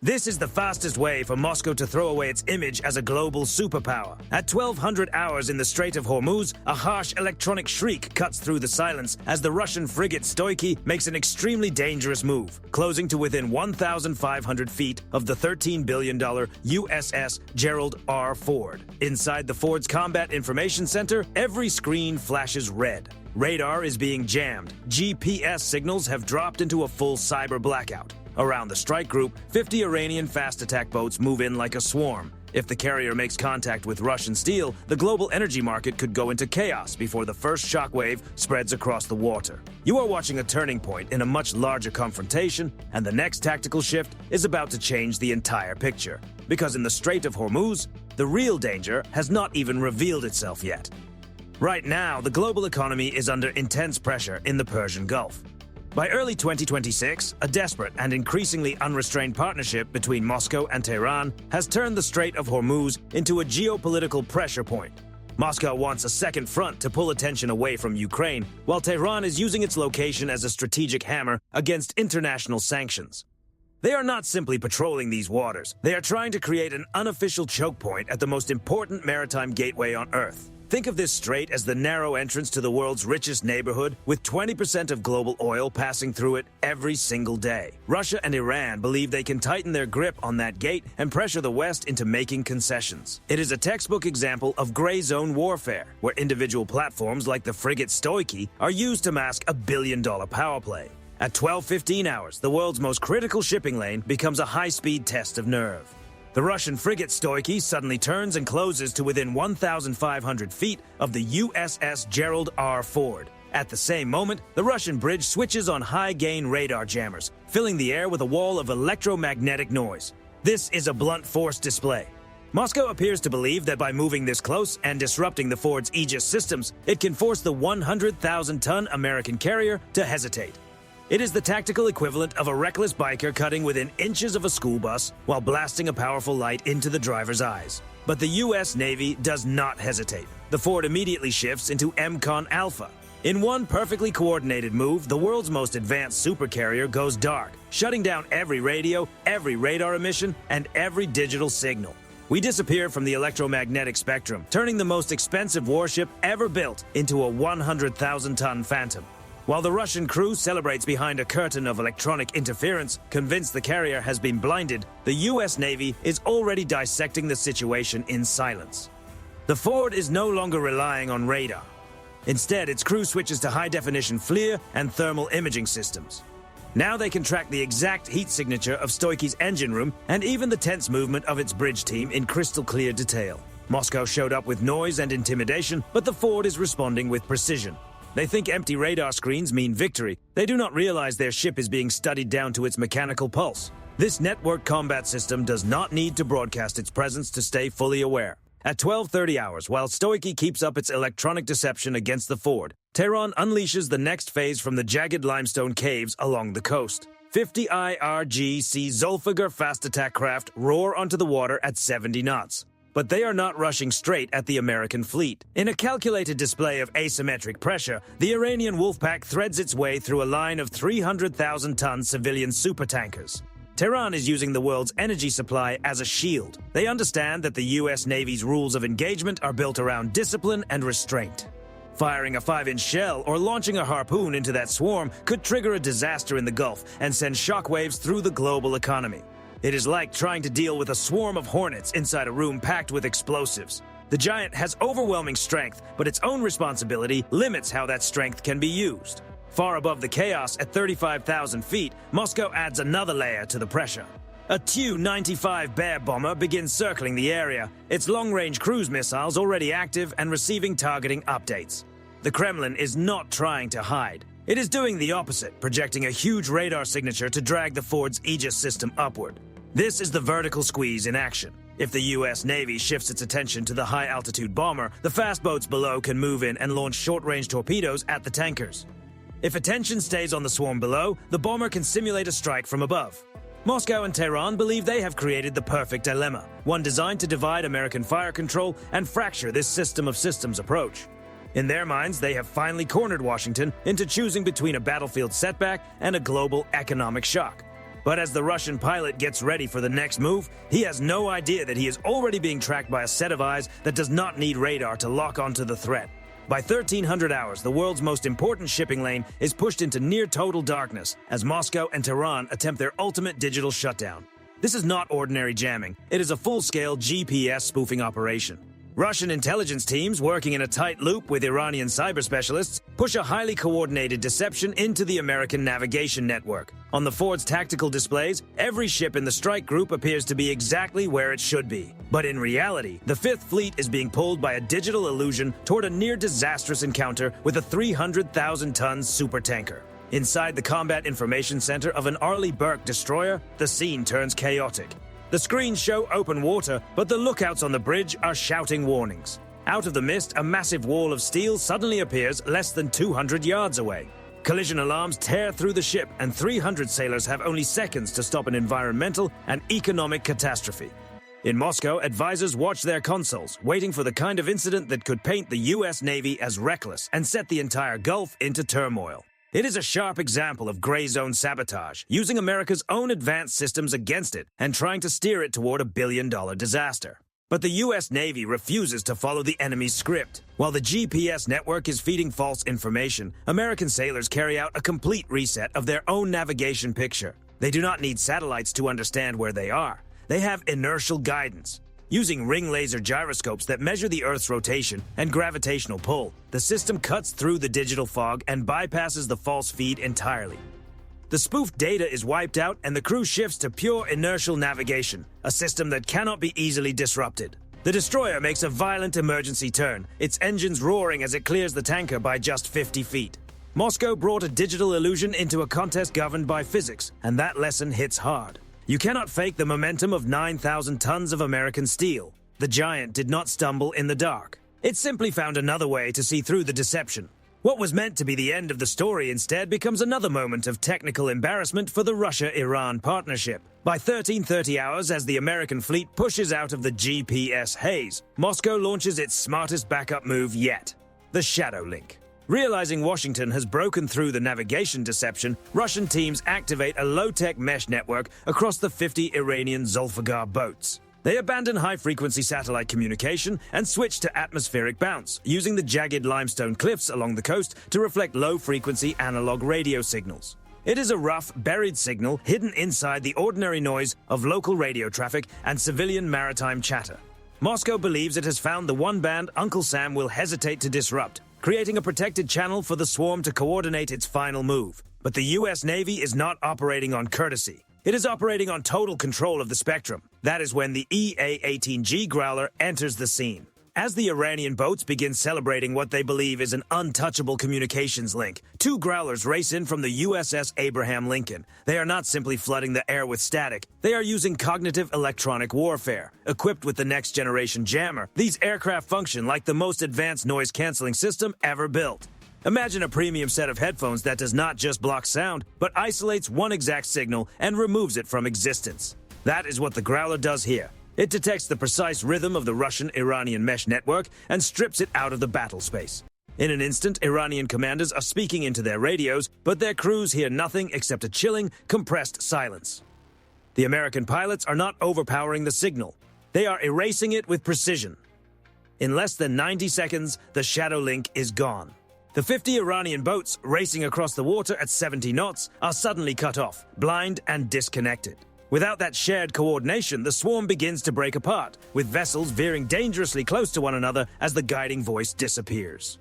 This is the fastest way for Moscow to throw away its image as a global superpower. At 1200 hours in the Strait of Hormuz, a harsh electronic shriek cuts through the silence as the Russian frigate Stoiky makes an extremely dangerous move, closing to within 1,500 feet of the $13 billion USS Gerald R. Ford. Inside the Ford's Combat Information Center, every screen flashes red. Radar is being jammed. GPS signals have dropped into a full cyber blackout. Around the strike group, 50 Iranian fast attack boats move in like a swarm. If the carrier makes contact with Russian steel, the global energy market could go into chaos before the first shockwave spreads across the water. You are watching a turning point in a much larger confrontation, and the next tactical shift is about to change the entire picture. Because in the Strait of Hormuz, the real danger has not even revealed itself yet. Right now, the global economy is under intense pressure in the Persian Gulf. By early 2026, a desperate and increasingly unrestrained partnership between Moscow and Tehran has turned the Strait of Hormuz into a geopolitical pressure point. Moscow wants a second front to pull attention away from Ukraine, while Tehran is using its location as a strategic hammer against international sanctions. They are not simply patrolling these waters. They are trying to create an unofficial choke point at the most important maritime gateway on Earth. Think of this strait as the narrow entrance to the world's richest neighborhood, with 20% of global oil passing through it every single day. Russia and Iran believe they can tighten their grip on that gate and pressure the West into making concessions. It is a textbook example of gray zone warfare, where individual platforms like the frigate Stoiky are used to mask a billion-dollar power play. At 12:15 hours, the world's most critical shipping lane becomes a high-speed test of nerve. The Russian frigate Stoiky suddenly turns and closes to within 1,500 feet of the USS Gerald R. Ford. At the same moment, the Russian bridge switches on high-gain radar jammers, filling the air with a wall of electromagnetic noise. This is a blunt force display. Moscow appears to believe that by moving this close and disrupting the Ford's Aegis systems, it can force the 100,000-ton American carrier to hesitate. It is the tactical equivalent of a reckless biker cutting within inches of a school bus while blasting a powerful light into the driver's eyes. But the U.S. Navy does not hesitate. The Ford immediately shifts into MCON Alpha. In one perfectly coordinated move, the world's most advanced supercarrier goes dark, shutting down every radio, every radar emission, and every digital signal. We disappear from the electromagnetic spectrum, turning the most expensive warship ever built into a 100,000-ton Phantom. While the Russian crew celebrates behind a curtain of electronic interference, convinced the carrier has been blinded, the U.S. Navy is already dissecting the situation in silence. The Ford is no longer relying on radar. Instead, its crew switches to high-definition FLIR and thermal imaging systems. Now they can track the exact heat signature of Stoiky's engine room and even the tense movement of its bridge team in crystal-clear detail. Moscow showed up with noise and intimidation, but the Ford is responding with precision. They think empty radar screens mean victory. They do not realize their ship is being studied down to its mechanical pulse. This network combat system does not need to broadcast its presence to stay fully aware. At 12:30 hours, while Stoiky keeps up its electronic deception against the Ford, Tehran unleashes the next phase from the jagged limestone caves along the coast. 50 IRGC Zolfagar fast attack craft roar onto the water at 70 knots. But they are not rushing straight at the American fleet. In a calculated display of asymmetric pressure, the Iranian Wolfpack threads its way through a line of 300,000-ton civilian supertankers. Tehran is using the world's energy supply as a shield. They understand that the U.S. Navy's rules of engagement are built around discipline and restraint. Firing a 5-inch shell or launching a harpoon into that swarm could trigger a disaster in the Gulf and send shockwaves through the global economy. It is like trying to deal with a swarm of hornets inside a room packed with explosives. The giant has overwhelming strength, but its own responsibility limits how that strength can be used. Far above the chaos at 35,000 feet, Moscow adds another layer to the pressure. A Tu-95 Bear bomber begins circling the area, its long-range cruise missiles already active and receiving targeting updates. The Kremlin is not trying to hide. It is doing the opposite, projecting a huge radar signature to drag the Ford's Aegis system upward. This is the vertical squeeze in action. If the U.S. Navy shifts its attention to the high-altitude bomber, the fast boats below can move in and launch short-range torpedoes at the tankers. If attention stays on the swarm below, the bomber can simulate a strike from above. Moscow and Tehran believe they have created the perfect dilemma, one designed to divide American fire control and fracture this system of systems approach. In their minds, they have finally cornered Washington into choosing between a battlefield setback and a global economic shock. But as the Russian pilot gets ready for the next move, he has no idea that he is already being tracked by a set of eyes that does not need radar to lock onto the threat. By 1300 hours, the world's most important shipping lane is pushed into near-total darkness as Moscow and Tehran attempt their ultimate digital shutdown. This is not ordinary jamming. It is a full-scale GPS spoofing operation. Russian intelligence teams, working in a tight loop with Iranian cyber specialists, push a highly coordinated deception into the American navigation network. On the Ford's tactical displays, every ship in the strike group appears to be exactly where it should be. But in reality, the Fifth Fleet is being pulled by a digital illusion toward a near-disastrous encounter with a 300,000-ton supertanker. Inside the Combat Information Center of an Arleigh Burke destroyer, the scene turns chaotic. The screens show open water, but the lookouts on the bridge are shouting warnings. Out of the mist, a massive wall of steel suddenly appears less than 200 yards away. Collision alarms tear through the ship, and 300 sailors have only seconds to stop an environmental and economic catastrophe. In Moscow, advisors watch their consoles, waiting for the kind of incident that could paint the U.S. Navy as reckless and set the entire Gulf into turmoil. It is a sharp example of gray zone sabotage, using America's own advanced systems against it and trying to steer it toward a billion-dollar disaster. But the U.S. Navy refuses to follow the enemy's script. While the GPS network is feeding false information, American sailors carry out a complete reset of their own navigation picture. They do not need satellites to understand where they are. They have inertial guidance. Using ring laser gyroscopes that measure the Earth's rotation and gravitational pull, the system cuts through the digital fog and bypasses the false feed entirely. The spoofed data is wiped out and the crew shifts to pure inertial navigation, a system that cannot be easily disrupted. The destroyer makes a violent emergency turn, its engines roaring as it clears the tanker by just 50 feet. Moscow brought a digital illusion into a contest governed by physics, and that lesson hits hard. You cannot fake the momentum of 9,000 tons of American steel. The giant did not stumble in the dark. It simply found another way to see through the deception. What was meant to be the end of the story instead becomes another moment of technical embarrassment for the Russia-Iran partnership. By 1330 hours, as the American fleet pushes out of the GPS haze, Moscow launches its smartest backup move yet, the Shadow Link. Realizing Washington has broken through the navigation deception, Russian teams activate a low-tech mesh network across the 50 Iranian Zulfiqar boats. They abandon high-frequency satellite communication and switch to atmospheric bounce, using the jagged limestone cliffs along the coast to reflect low-frequency analog radio signals. It is a rough, buried signal hidden inside the ordinary noise of local radio traffic and civilian maritime chatter. Moscow believes it has found the one band Uncle Sam will hesitate to disrupt, creating a protected channel for the swarm to coordinate its final move. But the U.S. Navy is not operating on courtesy. It is operating on total control of the spectrum. That is when the EA-18G Growler enters the scene. As the Iranian boats begin celebrating what they believe is an untouchable communications link, two Growlers race in from the USS Abraham Lincoln. They are not simply flooding the air with static. They are using cognitive electronic warfare. Equipped with the next-generation jammer, these aircraft function like the most advanced noise-canceling system ever built. Imagine a premium set of headphones that does not just block sound, but isolates one exact signal and removes it from existence. That is what the Growler does here. It detects the precise rhythm of the Russian-Iranian mesh network and strips it out of the battle space. In an instant, Iranian commanders are speaking into their radios, but their crews hear nothing except a chilling, compressed silence. The American pilots are not overpowering the signal. They are erasing it with precision. In less than 90 seconds, the Shadow Link is gone. The 50 Iranian boats racing across the water at 70 knots are suddenly cut off, blind and disconnected. Without that shared coordination, the swarm begins to break apart, with vessels veering dangerously close to one another as the guiding voice disappears.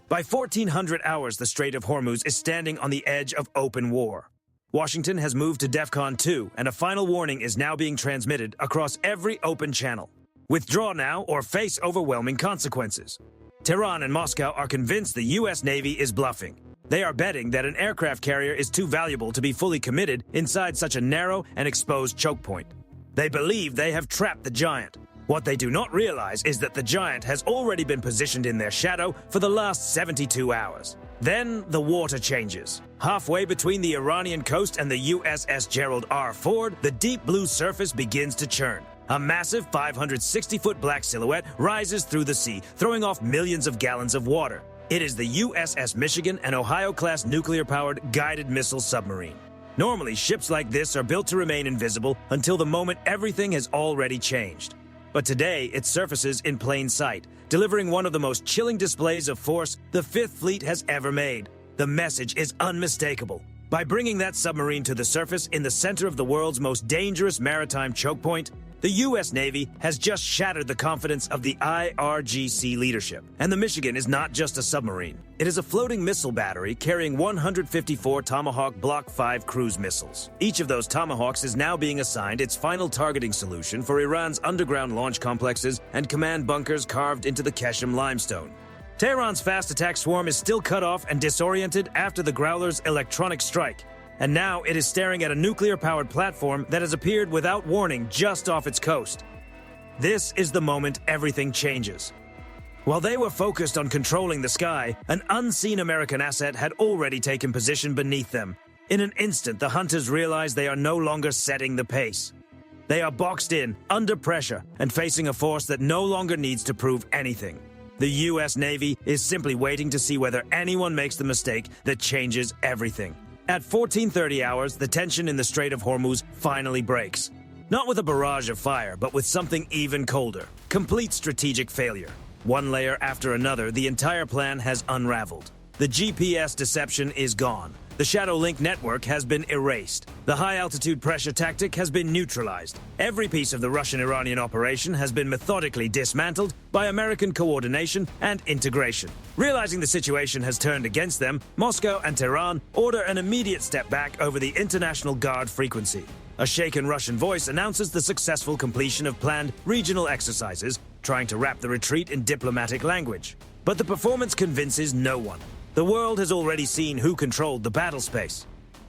By 1400 hours, the Strait of Hormuz is standing on the edge of open war. Washington has moved to DEFCON 2, and a final warning is now being transmitted across every open channel. Withdraw now or face overwhelming consequences. Tehran and Moscow are convinced the U.S. Navy is bluffing. They are betting that an aircraft carrier is too valuable to be fully committed inside such a narrow and exposed choke point. They believe they have trapped the giant. What they do not realize is that the giant has already been positioned in their shadow for the last 72 hours. Then the water changes. Halfway between the Iranian coast and the USS Gerald R. Ford, the deep blue surface begins to churn. A massive 560-foot black silhouette rises through the sea, throwing off millions of gallons of water. It is the USS Michigan, an Ohio-class nuclear-powered guided missile submarine. Normally, ships like this are built to remain invisible until the moment everything has already changed. But today, it surfaces in plain sight, delivering one of the most chilling displays of force the Fifth Fleet has ever made. The message is unmistakable. By bringing that submarine to the surface in the center of the world's most dangerous maritime choke point, the U.S. Navy has just shattered the confidence of the IRGC leadership. And the Michigan is not just a submarine. It is a floating missile battery carrying 154 Tomahawk Block 5 cruise missiles. Each of those Tomahawks is now being assigned its final targeting solution for Iran's underground launch complexes and command bunkers carved into the Keshem limestone. Tehran's fast attack swarm is still cut off and disoriented after the Growler's electronic strike. And now it is staring at a nuclear-powered platform that has appeared without warning just off its coast. This is the moment everything changes. While they were focused on controlling the sky, an unseen American asset had already taken position beneath them. In an instant, the hunters realized they are no longer setting the pace. They are boxed in, under pressure, and facing a force that no longer needs to prove anything. The U.S. Navy is simply waiting to see whether anyone makes the mistake that changes everything. At 14:30 hours, the tension in the Strait of Hormuz finally breaks. Not with a barrage of fire, but with something even colder. Complete strategic failure. One layer after another, the entire plan has unraveled. The GPS deception is gone. The Shadow Link network has been erased. The high-altitude pressure tactic has been neutralized. Every piece of the Russian-Iranian operation has been methodically dismantled by American coordination and integration. Realizing the situation has turned against them, Moscow and Tehran order an immediate step back over the International Guard frequency. A shaken Russian voice announces the successful completion of planned regional exercises, trying to wrap the retreat in diplomatic language. But the performance convinces no one. The world has already seen who controlled the battle space.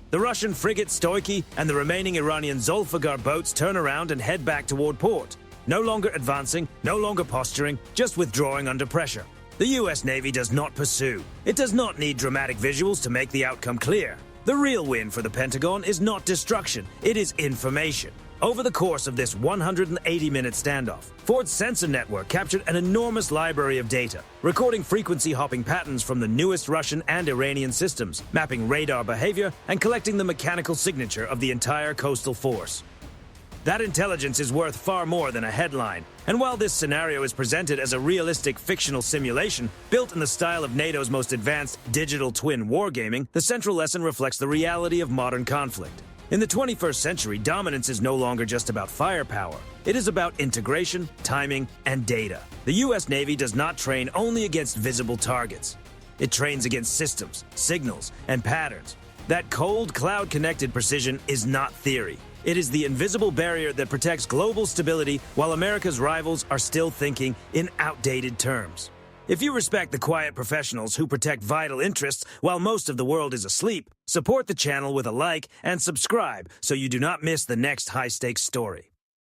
The Russian frigate Stoiky and the remaining Iranian Zulfigar boats turn around and head back toward port. No longer advancing, no longer posturing, just withdrawing under pressure. The U.S. Navy does not pursue. It does not need dramatic visuals to make the outcome clear. The real win for the Pentagon is not destruction, it is information. Over the course of this 180-minute standoff, Ford's sensor network captured an enormous library of data, recording frequency-hopping patterns from the newest Russian and Iranian systems, mapping radar behavior and collecting the mechanical signature of the entire coastal force. That intelligence is worth far more than a headline, and while this scenario is presented as a realistic fictional simulation built in the style of NATO's most advanced digital twin wargaming, the central lesson reflects the reality of modern conflict. In the 21st century, dominance is no longer just about firepower. It is about integration, timing, and data. The U.S. Navy does not train only against visible targets. It trains against systems, signals, and patterns. That cold, cloud-connected precision is not theory. It is the invisible barrier that protects global stability while America's rivals are still thinking in outdated terms. If you respect the quiet professionals who protect vital interests while most of the world is asleep, support the channel with a like and subscribe so you do not miss the next high-stakes story.